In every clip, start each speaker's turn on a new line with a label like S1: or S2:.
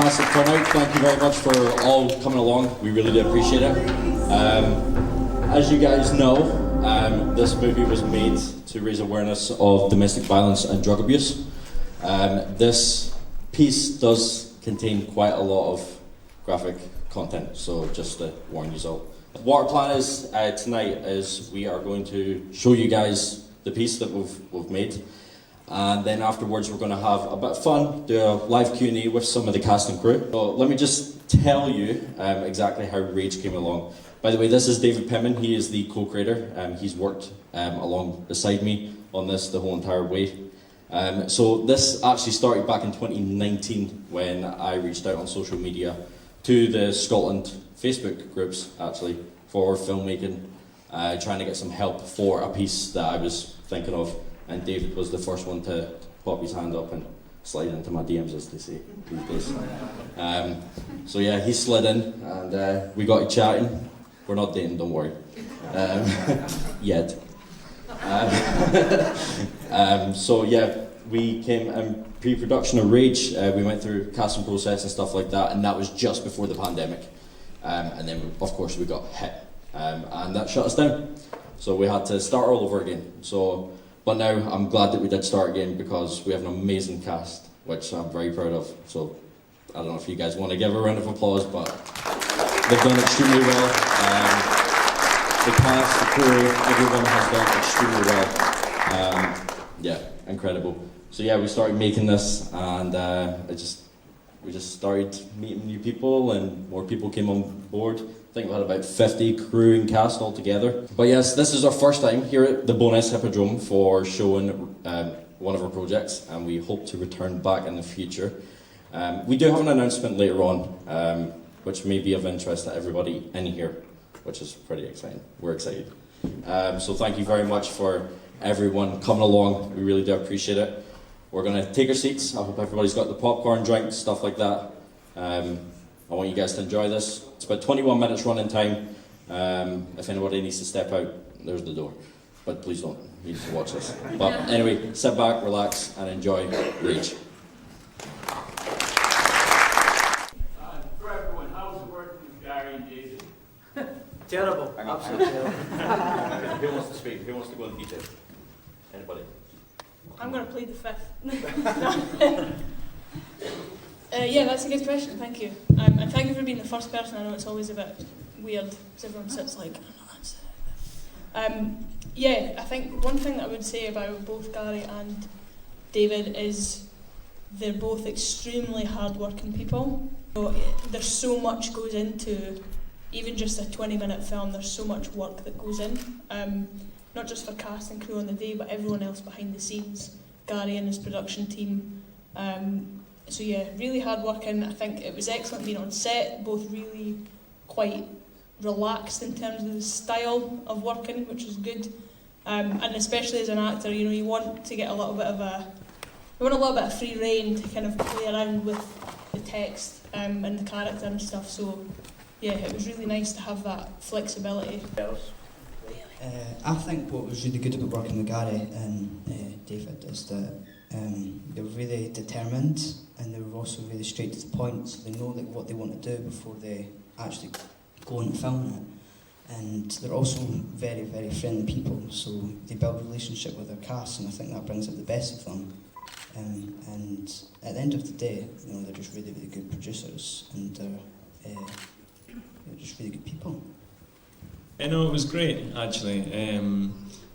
S1: fantastic turnout. Thank you very much for all coming along. We really do appreciate it. As you guys know, this movie was made to raise awareness of domestic violence and drug abuse. This piece does contain quite a lot of graphic content, so just to warn you all. What our plan is tonight is we are going to show you guys the piece that we've made, and then afterwards we're going to have a bit of fun, do a live Q&A with some of the cast and crew. So let me just tell you exactly how Rage came along. By the way, this is David Pittman. He is the co-creator. He's worked along beside me on this the whole entire way. So this actually started back in 2019 when I reached out on social media to the Scotland Facebook groups actually for filmmaking, trying to get some help for a piece that I was thinking of, and David was the first one to pop his hand up and slide into my DMs, as they say these days. So yeah, he slid in and we got chatting. We're not dating, don't worry. Yet. So yeah, we came in pre-production of Rage. We went through casting process and stuff like that, and that was just before the pandemic. And then, of course, we got hit, and that shut us down. So we had to start all over again. So, but now I'm glad that we did start again because we have an amazing cast, which I'm very proud of. So I don't know if you guys want to give a round of applause, but they've done extremely well. The cast, the crew, everyone has done extremely well. Yeah, incredible. So yeah, we started making this, and we just started meeting new people, and more people came on board. I think we had about 50 crew and cast altogether. But yes, this is our first time here at the 𝓖𝓪𝓻𝔂 for showing one of our projects, and we hope to return back in the future. We do have an announcement later on, which may be of interest to everybody in here, which is pretty exciting. We're excited. So thank you very much for everyone coming along. We really do appreciate it. We're going to take our seats. I hope everybody's got the popcorn, drinks, stuff like that. I want you guys to enjoy this. It's about 21 minutes running time. If anybody needs to step out, there's the door. But please don't. You need to watch this. But anyway, sit back, relax, and enjoy Rage.
S2: For everyone, how's it working with Gary and David?
S3: Terrible. Absolutely terrible.
S1: Who wants to speak? Who wants to go in detail? Anybody?
S4: I'm going to plead the fifth. Yeah, that's a good question, thank you. And thank you for being the first person. I know it's always a bit weird, because everyone sits like, yeah, I think one thing that I would say about both Gary and David is they're both extremely hard-working people. So there's so much goes into, even just a 20-minute film, there's so much work that goes in. Not just for cast and crew on the day, but everyone else behind the scenes, Gary and his production team. So yeah, really hard working. I think it was excellent being on set, both really quite relaxed in terms of the style of working, which was good. And especially as an actor, you know, you want to get a little bit of free rein to kind of play around with the text and the character and stuff. So yeah, it was really nice to have that flexibility.
S3: I think what was really good about working with Gary and David is that they were really determined, and they were also really straight to the point, so they know like what they want to do before they actually go and film it. And they're also very, very friendly people, so they build a relationship with their cast, and I think that brings out the best of them. And at the end of the day, you know, they're just really, really good producers, and they're just really good people.
S5: No, it was great, actually.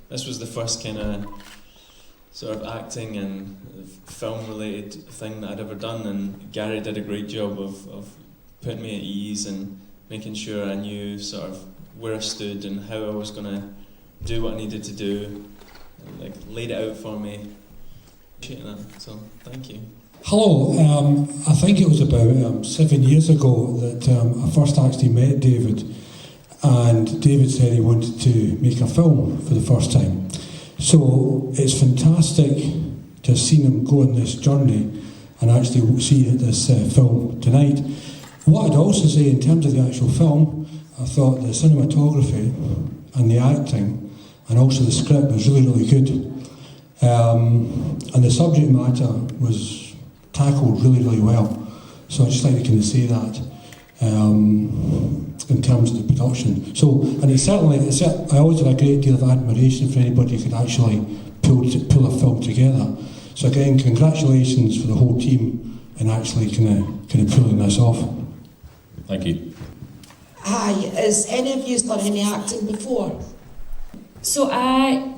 S5: This was the first kind of sort of acting and film-related thing that I'd ever done, and Gary did a great job of putting me at ease and making sure I knew sort of where I stood and how I was going to do what I needed to do, and like laid it out for me. Appreciate that, so thank you.
S6: Hello, I think it was about 7 years ago that I first actually met David, and David said he wanted to make a film for the first time. So it's fantastic to have seen him go on this journey and actually see this film tonight. What I'd also say in terms of the actual film, I thought the cinematography and the acting and also the script was really, really good. And the subject matter was tackled really, really well. So I'd just like to kind of say that in terms of the production. So, and I always had a great deal of admiration for anybody who could actually pull a film together. So again, congratulations for the whole team in actually kind of pulling this off.
S1: Thank you.
S7: Hi, has any of you done any acting before?
S8: So I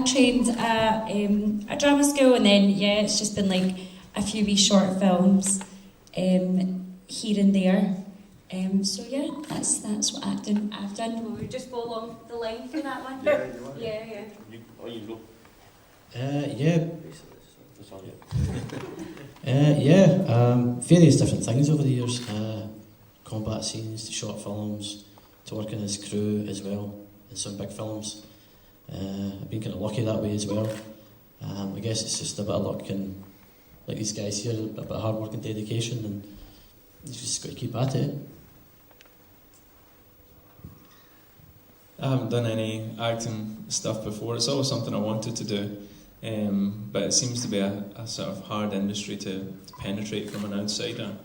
S8: trained at a drama school, and then it's just been like a few wee short films here and there. So that's what acting I've done. Will we just go along the line for that one?
S1: Yeah, you want.
S8: Yeah.
S1: You go.
S9: Various different things over the years. Combat scenes, to short films, to working as crew as well in some big films. I've been kind of lucky that way as well. I guess it's just a bit of luck and, like these guys here, a bit of hard work and dedication, and you just got to keep at it.
S5: I haven't done any acting stuff before. It's always something I wanted to do, but it seems to be a sort of hard industry to penetrate from an outsider.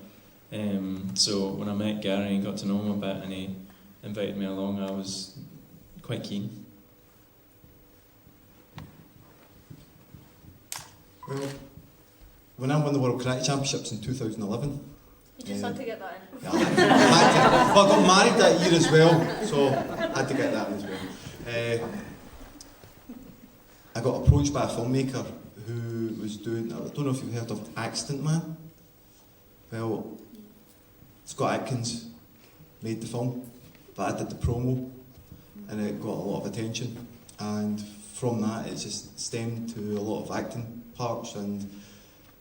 S5: So when I met Gary and got to know him a bit and he invited me along, I was quite keen.
S10: Well, when I won the World Karate Championships in 2011...
S4: You just had to get that in.
S10: Yeah, I got married that year as well, so I had to get that in as well. I got approached by a filmmaker who was doing, I don't know if you've heard of Accident Man. Well, Scott Atkins made the film, but I did the promo, and it got a lot of attention, and from that it just stemmed to a lot of acting parts, and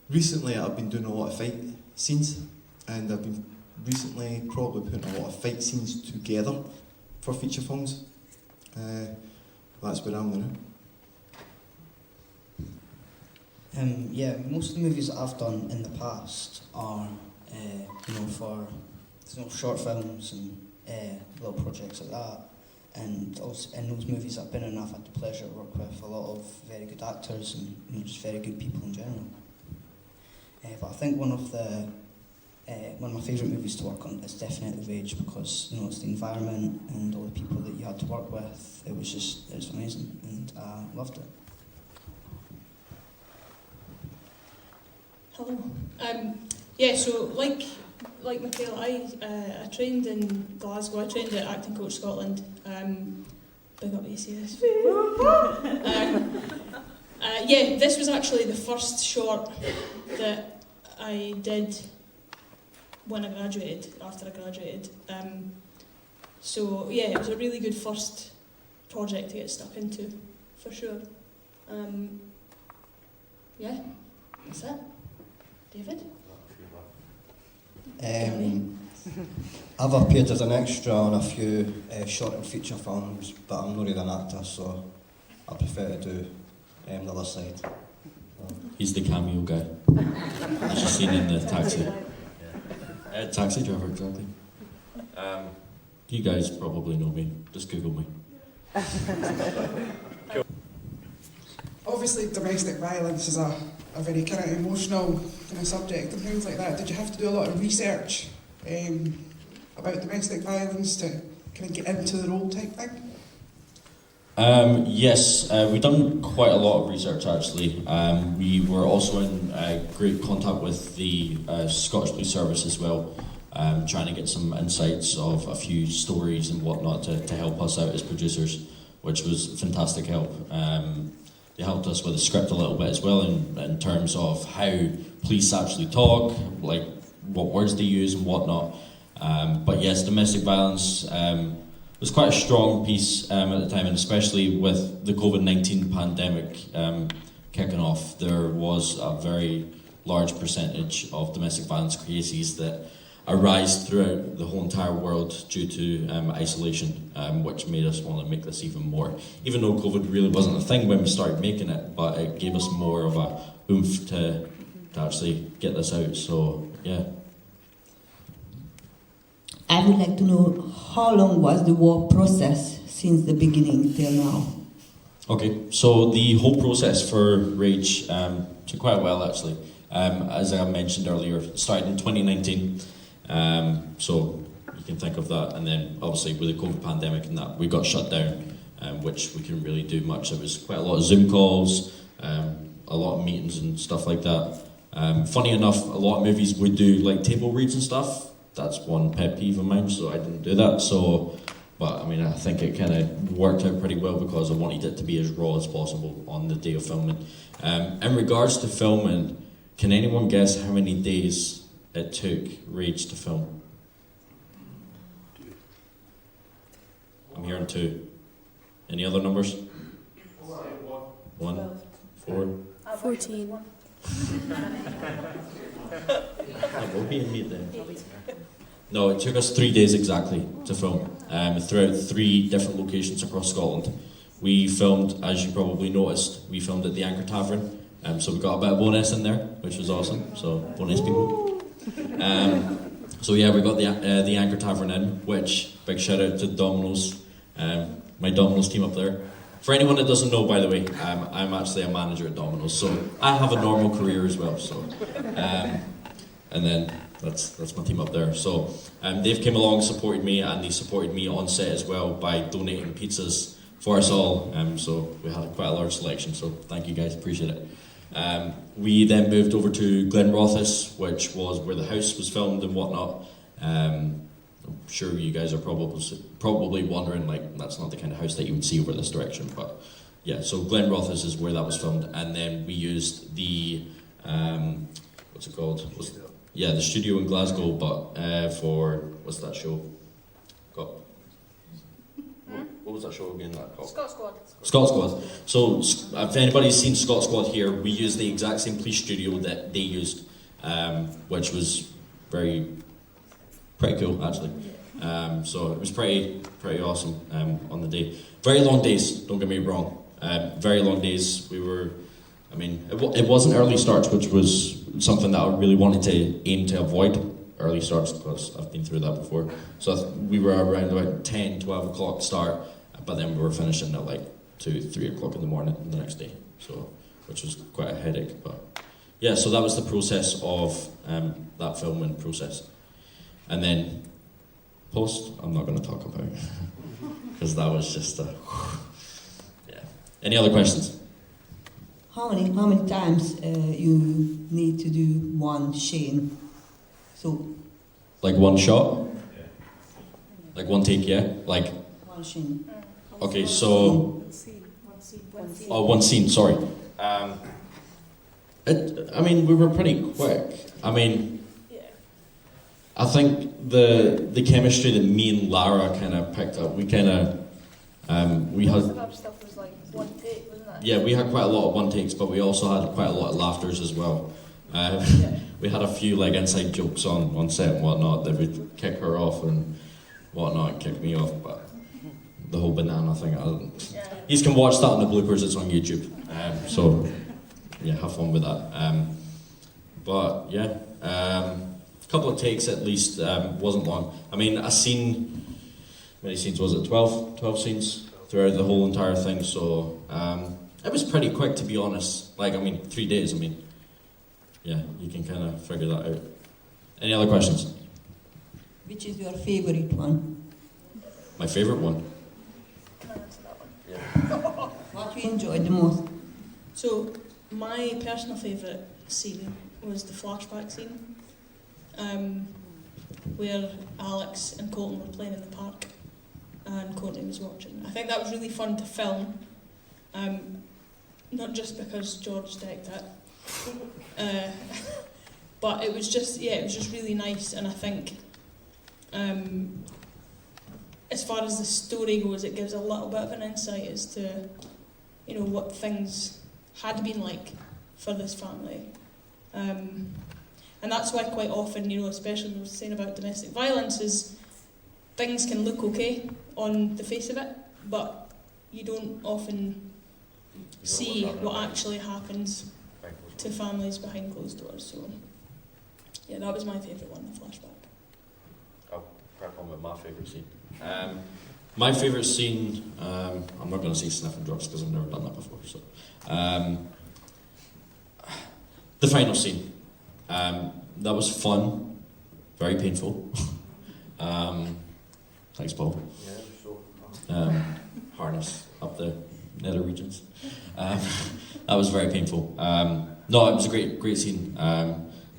S10: recently I've been doing a lot of fight scenes, and I've been recently probably putting a lot of fight scenes together for feature films. That's where I'm now.
S3: Most of the movies that I've done in the past are, for short films and little projects like that. And also in those movies I've been in, I've had the pleasure to work with a lot of very good actors and just very good people in general. But I think one of my favourite movies to work on is definitely Rage, because it's the environment and all the people that you had to work with. It was amazing, and I loved it.
S4: Hello. So like Michaela, I trained in Glasgow. I trained at Acting Coach Scotland. Big up ACS. This was actually the first short that I did after I graduated. It was a really good first project to get stuck into, for sure. That's it. David?
S11: I've appeared as an extra on a few short and feature films, but I'm not really an actor, so I prefer to do the other side.
S1: He's the cameo guy. As you've seen in the taxi. Taxi driver, exactly. You guys probably know me. Just Google me.
S7: Obviously, domestic violence is a very kind of emotional kind of subject and things like that. Did you have to do a lot of research about domestic violence to kind of get into the role type thing?
S1: Yes, we've done quite a lot of research actually. We were also in great contact with the Scottish Police Service as well, trying to get some insights of a few stories and whatnot to help us out as producers, which was fantastic help. They helped us with the script a little bit as well in terms of how police actually talk, like what words they use and whatnot. But yes, domestic violence was quite a strong piece at the time, and especially with the COVID-19 pandemic kicking off, there was a very large percentage of domestic violence cases that arise throughout the whole entire world due to isolation, which made us want to make this even more. Even though COVID really wasn't a thing when we started making it, but it gave us more of a oomph to actually get this out, so yeah.
S7: I would like to know how long was the war process since the beginning till now?
S1: Okay, so the whole process for Rage took quite a while actually. As I mentioned earlier, it started in 2019, so you can think of that. And then obviously with the COVID pandemic and that, we got shut down, which we couldn't really do much. It was quite a lot of Zoom calls, a lot of meetings and stuff like that. Funny enough, a lot of movies would do like table reads and stuff. That's one pet peeve of mine, so I didn't do that. But I mean, I think it kind of worked out pretty well because I wanted it to be as raw as possible on the day of filming. In regards to filming, can anyone guess how many days it took Rage to film? I'm hearing 2. Any other numbers? 1, 4.
S12: 14.
S1: It will be in me then. No, it took us 3 days exactly to film, throughout 3 different locations across Scotland. We filmed, as you probably noticed, we filmed at the Anchor Tavern, so we got a bit of bonus in there, which was awesome, so bonus people. So yeah, we got the Anchor Tavern in, which, big shout out to Domino's, my Domino's team up there. For anyone that doesn't know, by the way, I'm actually a manager at Domino's, so I have a normal career as well. So, and then that's my team up there. So they've came along, supported me, and they supported me on set as well by donating pizzas for us all. So we had quite a large selection. So thank you guys, appreciate it. We then moved over to 𝓖𝓪𝓻𝔂, which was where the house was filmed and whatnot. I'm sure you guys are probably wondering, like, that's not the kind of house that you would see over this direction, but yeah, so 𝓖𝓪𝓻𝔂 is where that was filmed, and then we used the, what's it called? The studio in Glasgow, but for, what's that show? What was that show again?
S4: Scott Squad.
S1: Scott Squad. So if anybody's seen Scott Squad here, we used the exact same police studio that they used, which was pretty cool actually. So it was pretty awesome on the day. Very long days, don't get me wrong. Very long days. It wasn't early starts, which was something that I really wanted to aim to avoid. Early starts, because I've been through that before. So we were around about 10, 12 o'clock start, but then we were finishing at like 2, 3 o'clock in the morning the next day. So, which was quite a headache, but yeah. So that was the process of that filming process, and then post. I'm not going to talk about because that was just yeah. Any other questions?
S13: How many times you need to do one Shane? So,
S1: like one shot? Like one take, yeah? Like
S13: one Shane.
S1: Okay, so one scene, sorry. We were pretty quick. I think the chemistry that me and Lara kind of picked up, we kind of we had
S4: stuff was like one take, wasn't it?
S1: Yeah, we had quite a lot of one takes, but we also had quite a lot of laughters as well. We had a few like inside jokes on set and whatnot that would kick her off and whatnot and kick me off, but the whole banana thing, you can watch that on the bloopers, it's on YouTube. So yeah, have fun with that. But yeah, a couple of takes at least, wasn't long. A scene, many scenes was it? 12 scenes throughout the whole entire thing, so it was pretty quick, to be honest. 3 days, yeah, you can kind of figure that out. Any other questions?
S13: Which is your favourite one?
S1: My favourite one?
S4: Can I answer that one?
S13: What you enjoyed the most?
S4: So, my personal favourite scene was the flashback scene, where Alex and Colton were playing in the park and Courtney was watching. I think that was really fun to film, not just because George decked it, but it was just really nice, and I think as far as the story goes, it gives a little bit of an insight as to what things had been like for this family, and that's why quite often, especially when we're saying about domestic violence, is things can look okay on the face of it, but you don't often see what actually happens to families behind closed doors. So yeah, that was my favourite one, the flashback.
S1: I'll crack on with my favourite scene. My favourite scene, I'm not going to say sniffing drugs because I've never done that before. So, the final scene. That was fun, very painful. Thanks, Paul. Harness up the nether regions. That was very painful. No, it was a great scene.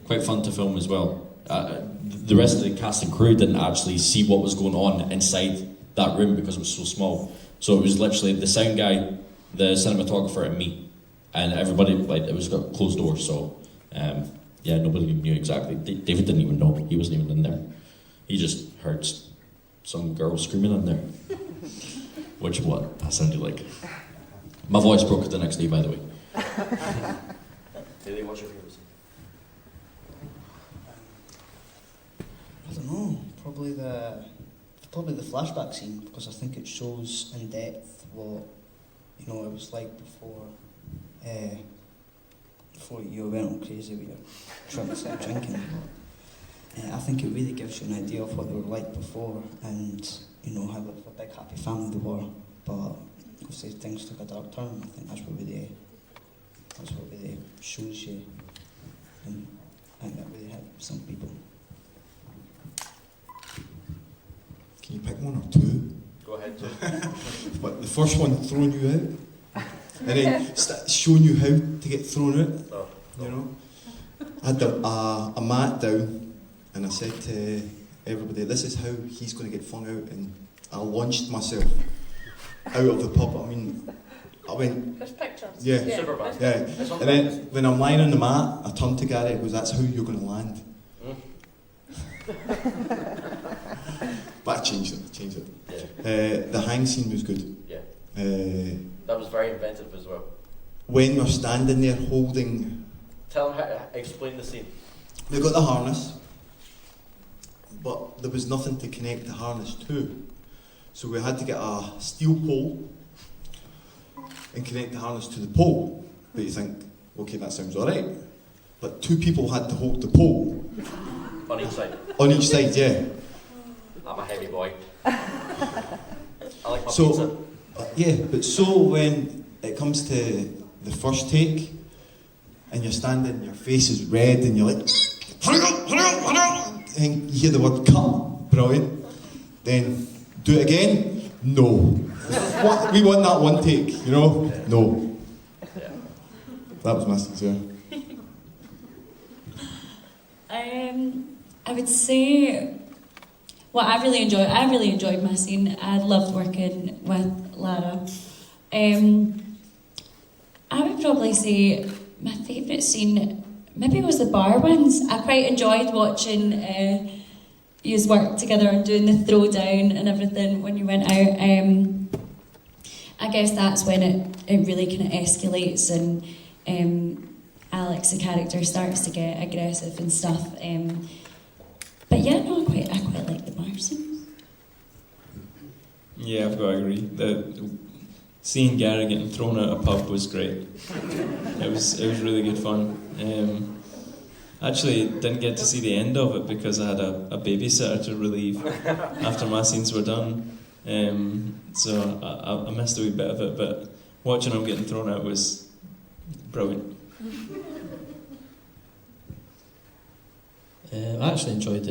S1: Quite fun to film as well. The rest of the cast and crew didn't actually see what was going on inside that room because it was so small. So it was literally the sound guy, the cinematographer, and me, and everybody. Like, it was got closed doors. So yeah, nobody knew exactly. David didn't even know. He wasn't even in there. He just heard some girl screaming in there. Which what that sounded like. My voice broke the next day, by the way.
S12: Haley, what's your favourite scene?
S3: I don't know. Probably the flashback scene, because I think it shows in depth what it was like before you went all crazy with your drugs and drinking. I think it really gives you an idea of what they were like before, and how a big happy family they were. But obviously things took a dark turn. I think that's what really shows you, and I think that really helped some people.
S10: Can you pick one or two?
S12: Go ahead, Jim.
S10: But the first one, throwing you out, and then showing you how to get thrown out. I had a mat down, and I said to everybody, "This is how he's going to get flung out." And I launched myself out of the pub. I mean, I went.
S4: There's pictures.
S10: Yeah,
S12: Superman.
S10: yeah. And then when I'm lying on the mat, I turned to Gary and goes, "That's how you're going to land." But I changed it.
S12: Yeah.
S10: The hang scene was good.
S12: Yeah. That was very inventive as well.
S10: When we're standing there holding...
S12: Tell them explain the scene.
S10: We got the harness, but there was nothing to connect the harness to. So we had to get a steel pole and connect the harness to the pole. But you think, okay, that sounds alright. But two people had to hold the pole.
S12: On each side.
S10: On each side, yeah.
S12: I'm a heavy boy. I like my pizza.
S10: Yeah, but so when it comes to the first take, and you're standing, your face is red, and you're like, and you hear the word cut, brilliant. Then do it again? No. We want that one take, No.
S12: Yeah.
S10: That was my sincere.
S8: I would say what I really enjoyed my scene. I loved working with Lara. I would probably say my favourite scene maybe was the bar ones. I quite enjoyed watching you work together and doing the throwdown and everything when you went out. I guess that's when it really kind of escalates and Alex, the character, starts to get aggressive and stuff. But yeah, no, I quite like the bar scene.
S5: Yeah, I've got to agree. Seeing Gary getting thrown out of a pub was great. It was really good fun. Actually, didn't get to see the end of it because I had a babysitter to relieve after my scenes were done. So I missed a wee bit of it, but watching him getting thrown out was brilliant.
S9: I actually enjoyed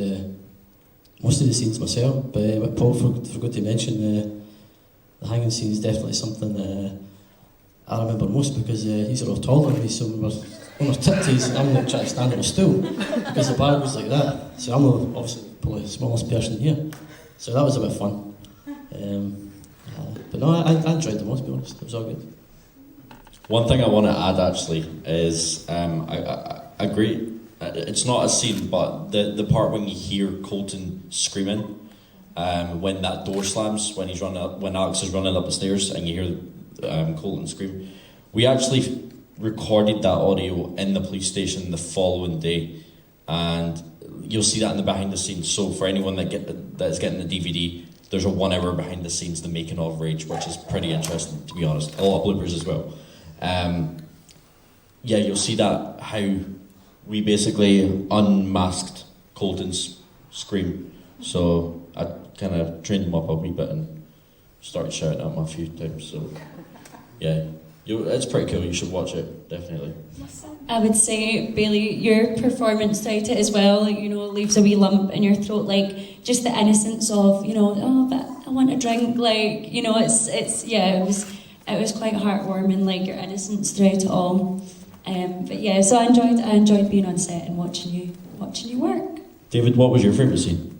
S9: most of the scenes myself, but what Paul forgot to mention, the hanging scene is definitely something I remember most because he's a lot taller than me, so we were on our tiptoes and I'm like trying to stand on a stool because the bar was like that. So I'm obviously probably the smallest person here, so that was a bit of fun. But no, I enjoyed the most, to be honest. It was all good.
S1: One thing I want to add actually is I agree. It's not a scene, but the part when you hear Colton screaming, when that door slams, when Alex is running up the stairs, and you hear Colton scream. We actually recorded that audio in the police station the following day, and you'll see that in the behind the scenes. So for anyone that's getting the DVD, there's a 1 hour behind the scenes, the making of Rage, which is pretty interesting, to be honest. A lot of bloopers as well. Yeah, you'll see that how we basically unmasked Colton's scream. So I kind of trained him up a wee bit and started shouting at him a few times. So yeah, It's pretty cool. You should watch it, definitely.
S8: I would say, Bailey, your performance throughout it as well, like, you know, leaves a wee lump in your throat, like, just the innocence of, you know, oh, but I want a drink, like, you know, it was quite heartwarming, like, your innocence throughout it all. But yeah, so I enjoyed being on set and watching you work.
S1: David, what was your favourite scene?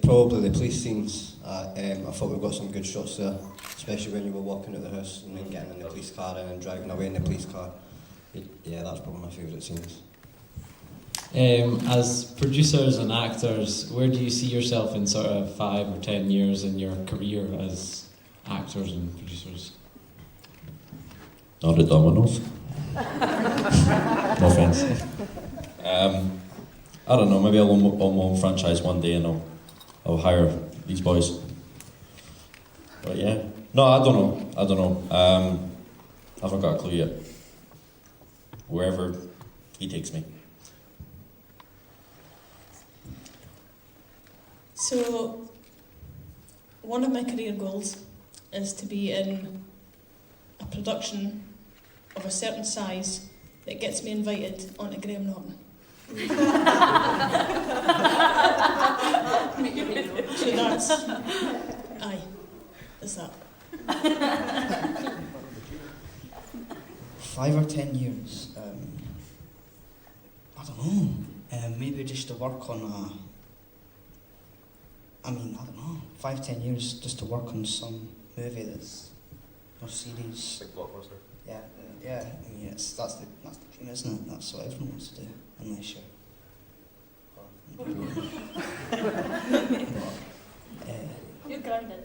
S11: Probably the police scenes. I thought we got some good shots there, especially when you were walking out the house and then getting in the police car and then driving away in the police car. Yeah, that's probably my favourite scenes.
S5: As producers and actors, where do you see yourself in sort of 5 or 10 years in your career as actors and producers?
S1: Not at Domino's. No offence. I don't know, maybe I'll own my own franchise one day and I'll hire these boys. But yeah. No, I don't know. I haven't got a clue yet. Wherever he takes me.
S4: So, one of my career goals is to be in a production of a certain size that gets me invited onto Graham Norton. So that's, is that.
S3: 5 or 10 years. I don't know. Maybe just to work on I don't know. 5-10 years just to work on some movie that's or series.
S12: Big blockbuster.
S3: Yeah. I mean, that's the dream, isn't it? That's what everyone wants to do, unless you're.
S4: You're grounded.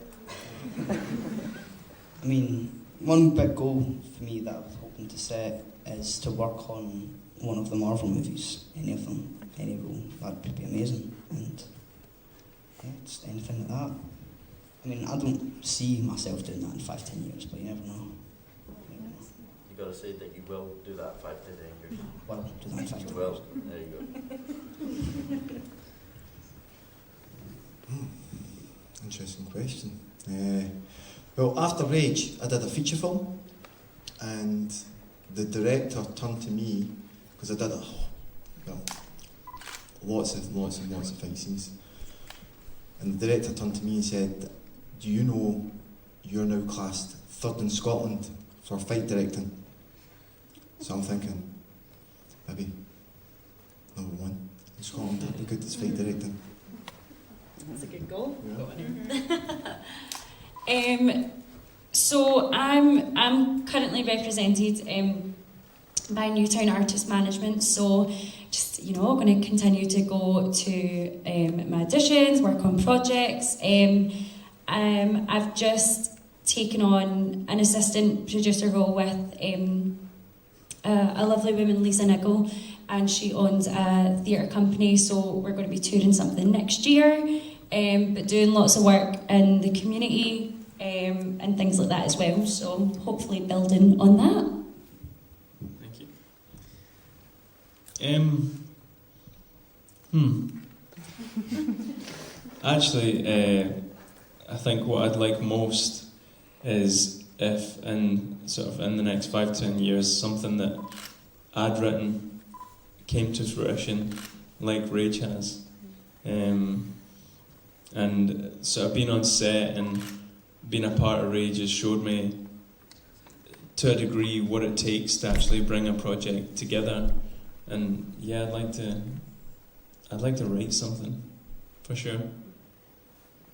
S3: I mean, one big goal for me that I was hoping to set is to work on one of the Marvel movies, any of them, any role. That would be amazing. And yeah, just anything like that. I mean, I don't see myself doing that in 5-10 years, but you never know.
S12: You gotta say that you will do that 5 to 10 years.
S3: Well, do that in 5
S12: You
S3: years.
S12: will. There you go.
S10: Interesting question. Well, after Rage, I did a feature film, and the director turned to me because I did lots of fight scenes, and the director turned to me and said, "Do you know you're now classed 3rd in Scotland for fight directing?" So I'm thinking, maybe number 1 in Scotland would be good at fight directing.
S8: That's a good goal.
S10: Yeah.
S8: So I'm currently represented by Newtown Artist Management. So just going to continue to go to my auditions, work on projects. I've just taken on an assistant producer role with a lovely woman, 𝓖𝓪𝓻𝔂, and she owns a theatre company. So we're going to be touring something next year. But doing lots of work in the community and things like that as well, so hopefully building on that.
S5: Thank you. Actually, I think what I'd like most is if in the next 5-10 years something that I'd written came to fruition like Rage has. And sort of being on set and being a part of Rage has showed me to a degree what it takes to actually bring a project together. And yeah, I'd like to write something, for sure.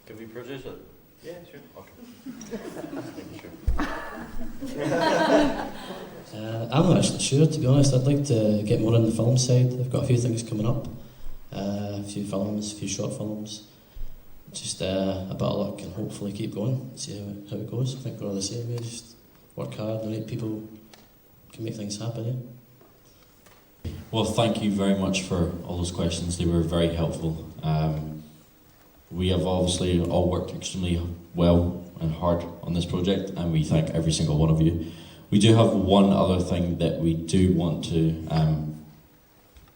S12: Can we produce it? Yeah, sure. Okay.
S9: I'm not actually sure, to be honest. I'd like to get more on the film side. I've got a few things coming up, a few films, a few short films. Just a bit of luck and hopefully keep going, see how it goes. I think we're all the same, just work hard, the right people can make things happen. Yeah.
S1: Well, thank you very much for all those questions. They were very helpful. We have obviously all worked extremely well and hard on this project, and we thank every single one of you. We do have one other thing that we do want to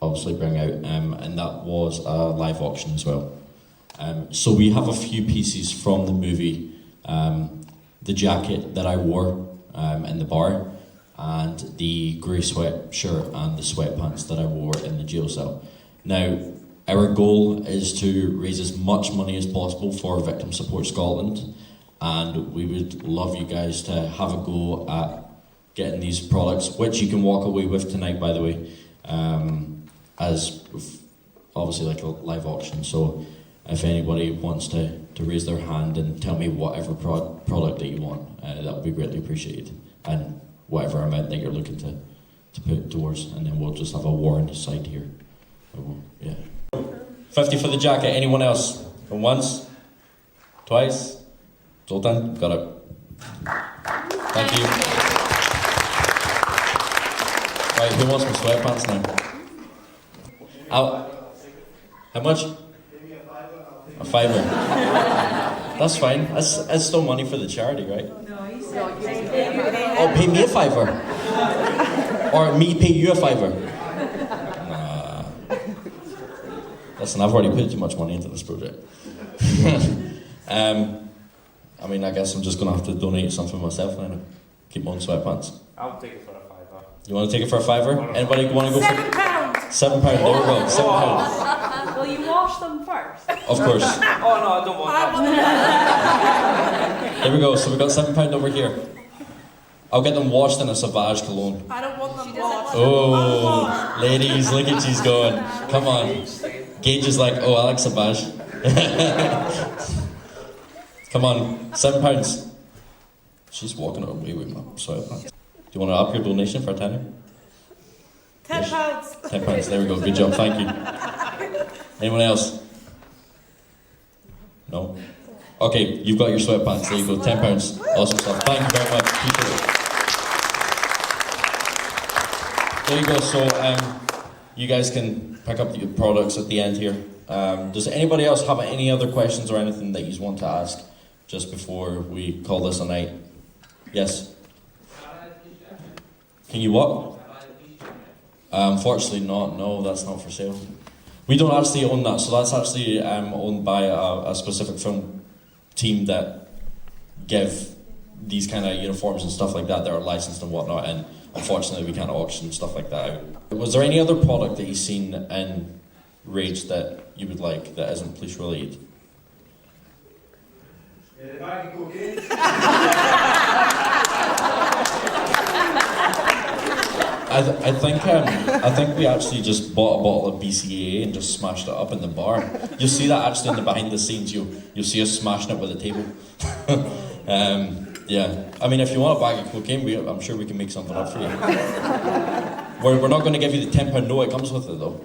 S1: obviously bring out, and that was a live auction as well. So we have a few pieces from the movie. The jacket that I wore in the bar, and the grey sweatshirt and the sweatpants that I wore in the jail cell. Now, our goal is to raise as much money as possible for Victim Support Scotland, and we would love you guys to have a go at getting these products, which you can walk away with tonight, by the way, as obviously like a live auction. So if anybody wants to raise their hand and tell me whatever product that you want, that would be greatly appreciated, and whatever amount that you're looking to put towards, and then we'll just have a warrant side here. Yeah. 50 for the jacket. Anyone else? From once? Twice? Zoltan? Got it. Thank you. Right, who wants my sweatpants now? How much? A fiver. That's fine. That's still money for the charity, right?
S14: No, he said
S1: Oh, pay me a fiver. Or me pay you a fiver. Nah. Listen, I've already put too much money into this project. I mean, I guess I'm just going to have to donate something myself now. Keep my own sweatpants.
S12: I'll take it for a fiver.
S1: You want to take it for a fiver? Anybody want to go
S14: £7.
S1: for £7? There we go. £7.
S14: Will you wash them first?
S1: Of course.
S12: Oh no, I don't want that.
S1: There we go. So we got £7 over here. I'll get them washed in a Sauvage cologne.
S14: I don't want them washed.
S1: Oh, ladies, look at she's going. Come on. Gage is like, oh, I like Sauvage. Come on, £7. She's walking away with my sweatpants. Do you want to up your donation for a tenner?
S14: £10.
S1: £10. There we go. Good job. Thank you. Anyone else? No? Okay, you've got your sweatpants. There you go. £10. Awesome stuff. Thank you very much. Appreciate it. There you go. So, you guys can pick up the products at the end here. Does anybody else have any other questions or anything that you want to ask just before we call this a night? Yes? Can you what? Unfortunately not. No, that's not for sale. We don't actually own that, so that's actually owned by a specific film team that give these kind of uniforms and stuff like that that are licensed and whatnot, and unfortunately we can't auction stuff like that out. Was there any other product that you've seen in Rage that you would like that isn't police related? I think we actually just bought a bottle of BCAA and just smashed it up in the bar. You'll see that actually in the behind the scenes. You'll see us smashing it with a table. Yeah, I mean, if you want a bag of cocaine, I'm sure we can make something up for you. We're not going to give you the £10 note. It comes with it though.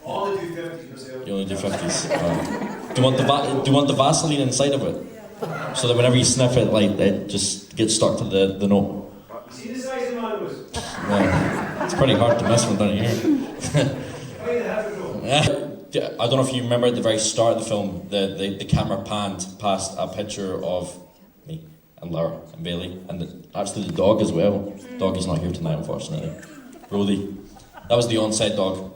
S15: Only do 50s yourself.
S1: You only do 50s. Do you want the Vaseline inside of it? So that whenever you sniff it, like it just gets stuck to the note.
S15: You see the size of my nose?
S1: Well, it's pretty hard to miss one down here. I don't know if you remember at the very start of the film, the camera panned past a picture of me and Lara and Bailey, and actually the dog as well. Doggy's not here tonight, unfortunately. Brody. That was the on-set dog.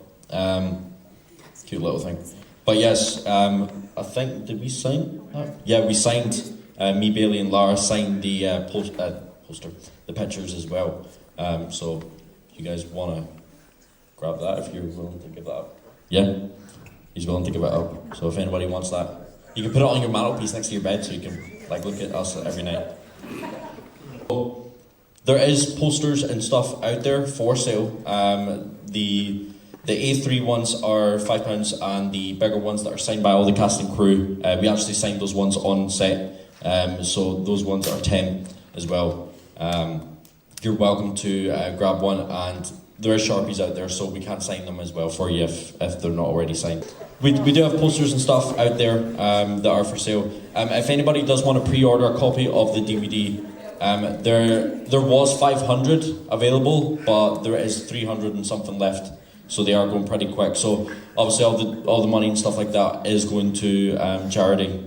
S1: Cute little thing. But yes, I think, did we sign that? Yeah, we signed, me, Bailey and Lara signed the poster, the pictures as well. So if you guys want to grab that, if you're willing to give that up. Yeah, he's willing to give it up. So if anybody wants that, you can put it on your mantelpiece next to your bed so you can like look at us every night. So, there is posters and stuff out there for sale. The A3 ones are £5 and the bigger ones that are signed by all the cast and crew, we actually signed those ones on set, so those ones are 10 as well. You're welcome to grab one, and there are Sharpies out there, so we can sign them as well for you if they're not already signed. We do have posters and stuff out there that are for sale. If anybody does want to pre-order a copy of the DVD, there was 500 available, but there is 300 and something left. So they are going pretty quick. So obviously all the money and stuff like that is going to charity.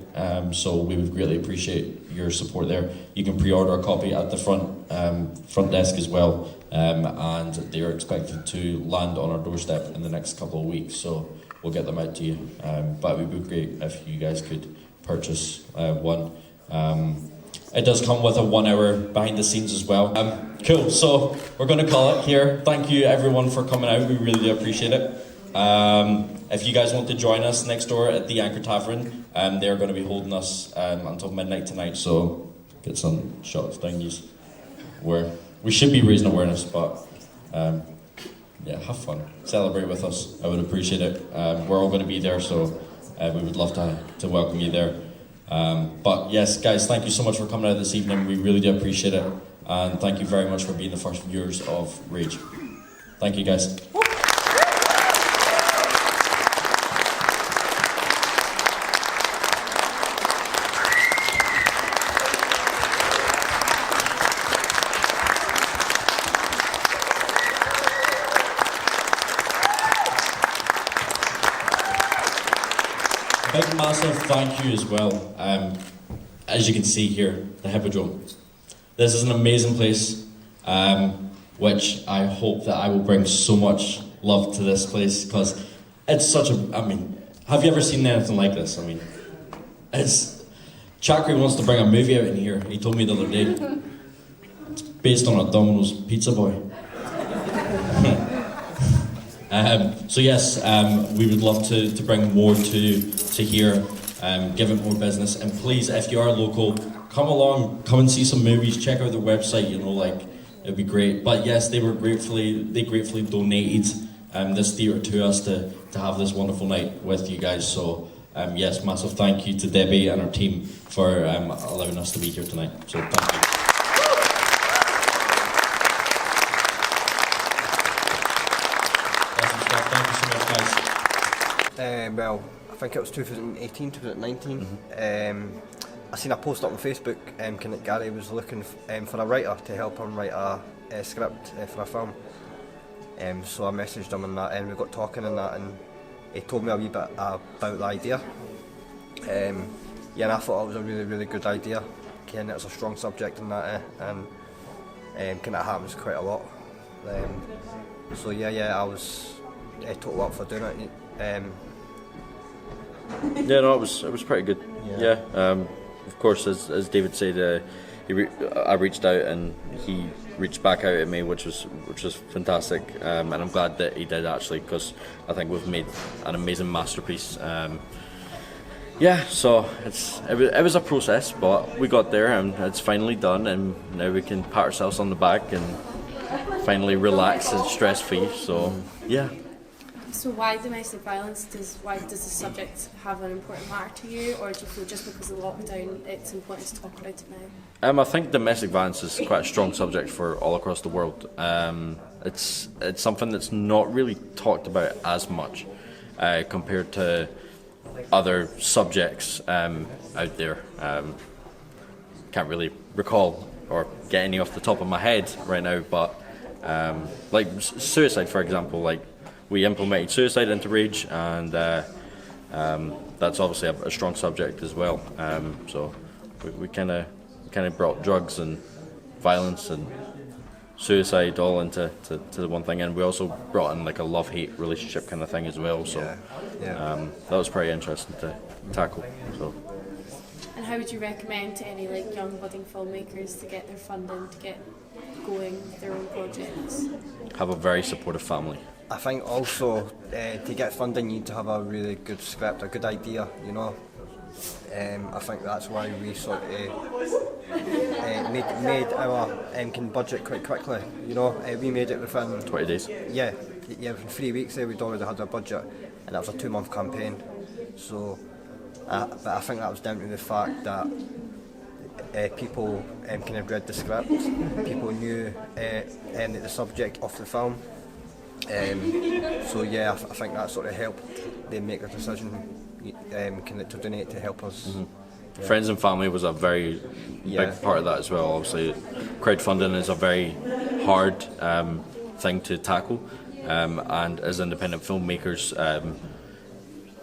S1: So we would greatly appreciate your support there. You can pre-order a copy at the front desk as well, and they are expected to land on our doorstep in the next couple of weeks. So we'll get them out to you. But it would be great if you guys could purchase one. it does come with a 1 hour behind the scenes as well. Cool, so we're going to call it here. Thank you everyone for coming out, we really do appreciate it. If you guys want to join us next door at the Anchor Tavern, they're going to be holding us until midnight tonight, so get some shots down you. We should be raising awareness, but yeah, have fun, celebrate with us, I would appreciate it. We're all going to be there, so we would love to welcome you there. But yes, guys, thank you so much for coming out this evening, we really do appreciate it, and thank you very much for being the first viewers of Rage. Thank you, guys. Big massive thank you as well. As you can see here, the Hippodrome. This is an amazing place, which I hope that I will bring so much love to this place, because it's such a, I mean, have you ever seen anything like this? I mean, Chakri wants to bring a movie out in here, he told me the other day. It's based on a Domino's Pizza Boy. So yes, we would love to bring more to here, give it more business, and please, if you are local, come along, come and see some movies, check out their website, you know, like, it'd be great. But yes, they gratefully donated this theatre to us to have this wonderful night with you guys, so yes, massive thank you to Debbie and her team for allowing us to be here tonight, so thank you.
S11: Well, I think it was 2018, 2019. I seen a post up on Facebook, kind of Gary was looking for a writer to help him write a script for a film. So I messaged him and that, and we got talking and that, and he told me a wee bit about the idea. Yeah, and I thought it was a really, really good idea. Kind of, it's a strong subject in that, and kind of happens quite a lot. So yeah, I was totally up for doing it.
S16: Yeah, no, it was pretty good. Yeah. Of course, as David said, I reached out and he reached back out at me, which was fantastic. And I'm glad that he did, actually, because I think we've made an amazing masterpiece. Yeah, so it was a process, but we got there and it's finally done, and now we can pat ourselves on the back and finally relax and stress free. So yeah.
S17: So why domestic violence? Why does the subject have an important matter to you, or do you feel just because of the lockdown it's important to talk about it now?
S16: I think domestic violence is quite a strong subject for all across the world. It's something that's not really talked about as much compared to other subjects out there. Can't really recall or get any off the top of my head right now, but like suicide, for example, like. We implemented suicide into Rage, and that's obviously a strong subject as well. So we kind of brought drugs and violence and suicide all into the one thing, and we also brought in like a love-hate relationship kind of thing as well. So that was pretty interesting to tackle. So.
S17: And how would you recommend to any like young budding filmmakers to get their funding, to get going with their own projects?
S16: Have a very supportive family.
S11: I think also to get funding you need to have a really good script, a good idea, you know. I think that's why we sort of made our budget quite quickly, you know. We made it within
S16: 20 days.
S11: Yeah, within 3 weeks we'd already had our budget, and that was a 2-month campaign. So, but I think that was down to the fact that people kind of read the script, people knew the subject of the film. So yeah, I think that sort of helped them make a decision to donate to help us.
S16: Mm-hmm. Yeah. Friends and family was a very big part of that as well. Obviously, crowdfunding is a very hard thing to tackle, and as independent filmmakers,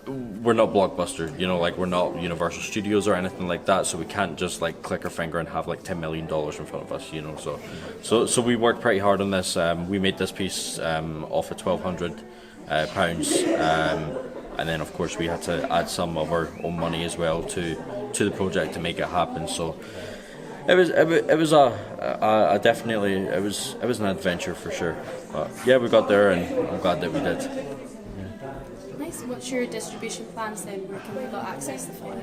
S16: we're not Blockbuster, you know, like we're not Universal Studios or anything like that, so we can't just like click our finger and have like $10 million in front of us, you know. So we worked pretty hard on this. We made this piece off of £1,200, and then of course we had to add some of our own money as well to the project to make it happen. So It was a definitely it was an adventure for sure. But yeah, we got there, and I'm glad that we did.
S17: Nice. What's your distribution plans then? Where can we got access to the film?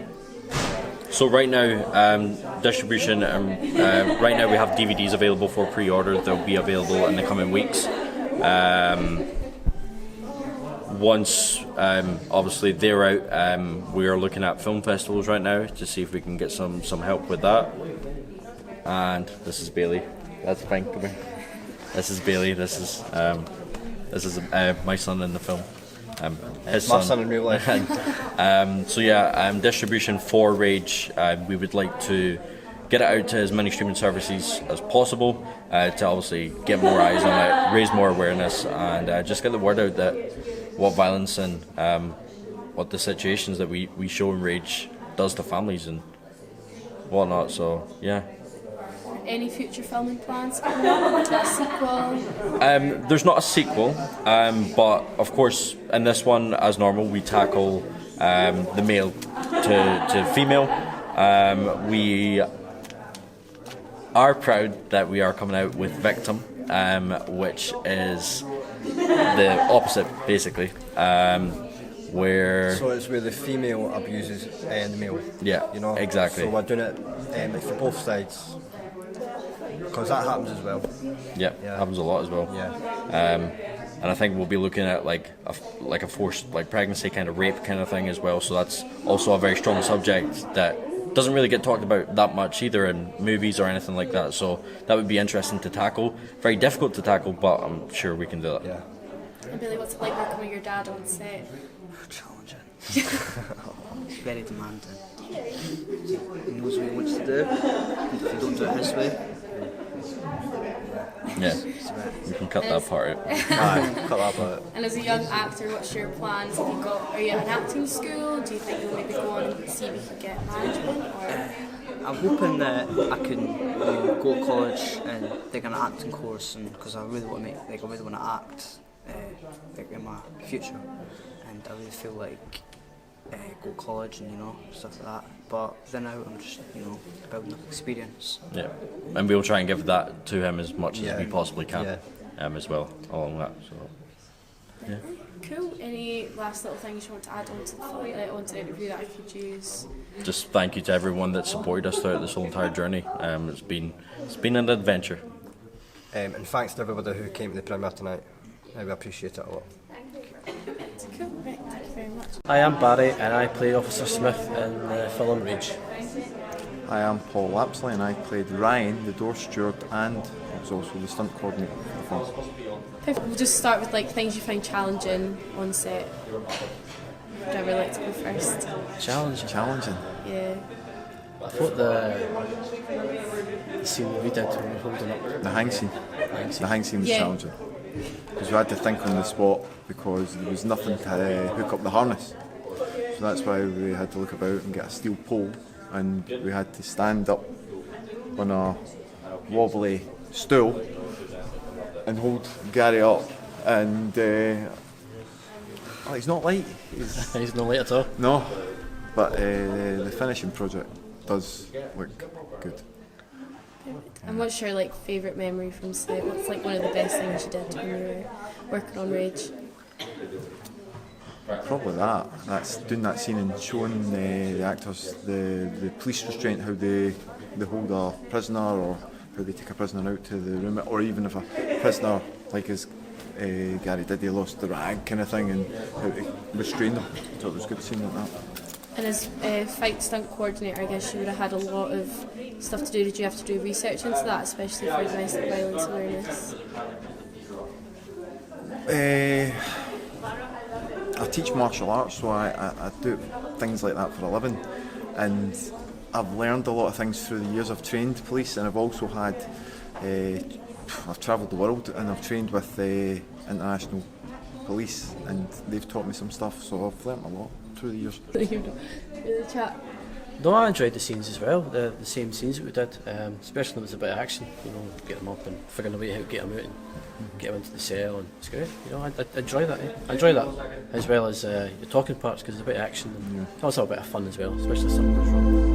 S16: So right now, distribution. Right now we have DVDs available for pre-order. They'll be available in the coming weeks. Once obviously they're out, we are looking at film festivals right now to see if we can get some help with that. And this is Bailey. That's fine. Come here. This is Bailey. This is my son in the film. His
S11: My son in real life.
S16: So yeah, distribution for Rage. We would like to get it out to as many streaming services as possible to obviously get more eyes on it, raise more awareness, and just get the word out that what violence and what the situations that we show in Rage does to families and whatnot. So yeah.
S17: Any future filming plans coming up? A sequel?
S16: There's not a sequel, but of course in this one, as normal, we tackle the male to female. We are proud that we are coming out with Victim, which is the opposite, basically, where...
S11: So it's where the female abuses the male.
S16: Yeah,
S11: you know?
S16: exactly.
S11: So we're doing it for both sides. Because that happens as well.
S16: Yeah, happens a lot as well.
S11: Yeah.
S16: And I think we'll be looking at like a forced pregnancy kind of rape kind of thing as well. So that's also a very strong subject that doesn't really get talked about that much either in movies or anything like that. So that would be interesting to tackle. Very difficult to tackle, but I'm sure we can do it.
S11: Yeah.
S17: And Billy, what's it like working with your dad on set?
S18: Challenging. Very demanding. He knows what he wants to do, and if you don't do it his way,
S16: yeah, we can cut that part out.
S11: Cut that part.
S17: And as a young actor, what's your plans? Are you at an acting school? Do you think you'll maybe go on and see if you can get management? Or?
S18: I'm hoping that I can go to college and take an acting course, and because I really want to act in my future, and I really feel like go to college and stuff like that. But then out, I'm just building up experience.
S16: Yeah, and we'll try and give that to him as much as we possibly can,
S11: yeah.
S16: As well along that. So yeah.
S17: Cool. Any last little things you want to add onto the interview that I could use?
S16: Just thank you to everyone that supported us throughout this whole entire journey. It's been an adventure.
S11: And thanks to everybody who came to the premiere tonight. We appreciate it a lot.
S17: Cool. Right. Thank you very much.
S9: Hi, I'm Barry and I play Officer Smith in the film Rage.
S10: Hi, I'm Paul Lapsley and I played Ryan, the door steward, and I was also the stunt coordinator for the film.
S17: Perfect. We'll just start with things you find challenging on set. Would ever like to go first?
S10: Challenging.
S17: Yeah.
S9: I thought the scene we did when we were holding up.
S10: The hang scene. The hang scene was challenging. Because we had to think on the spot because there was nothing to hook up the harness. So that's why we had to look about and get a steel pole, and we had to stand up on a wobbly stool and hold Gary up, and he's not light.
S9: He's not light at all.
S10: No, but the finishing project does look good.
S17: And what's your favourite memory from set? What's one of the best things you did when you were working on Rage?
S10: Probably that's doing that scene and showing the actors the police restraint, how they hold a prisoner, or how they take a prisoner out to the room, or even if a prisoner, as Gary did, he lost the rag kind of thing, and how to restrain them. So it was good seeing like that.
S17: And as fight stunt coordinator, I guess you would have had a lot of stuff to do. Did you have to do research into that, especially for domestic violence awareness?
S10: I teach martial arts, so I do things like that for a living, and I've learned a lot of things through the years. I've trained police, and I've also had I've travelled the world and I've trained with international police, and they've taught me some stuff, so I've learnt a lot through the years.
S9: No, I enjoyed the scenes as well, the same scenes that we did, especially when it was a bit of action, get them up and figuring a way how to get them out and get them into the cell, and it's great, I enjoy that. I enjoy that, as well as the talking parts, because it's a bit of action and it's also a bit of fun as well, especially if something goes wrong.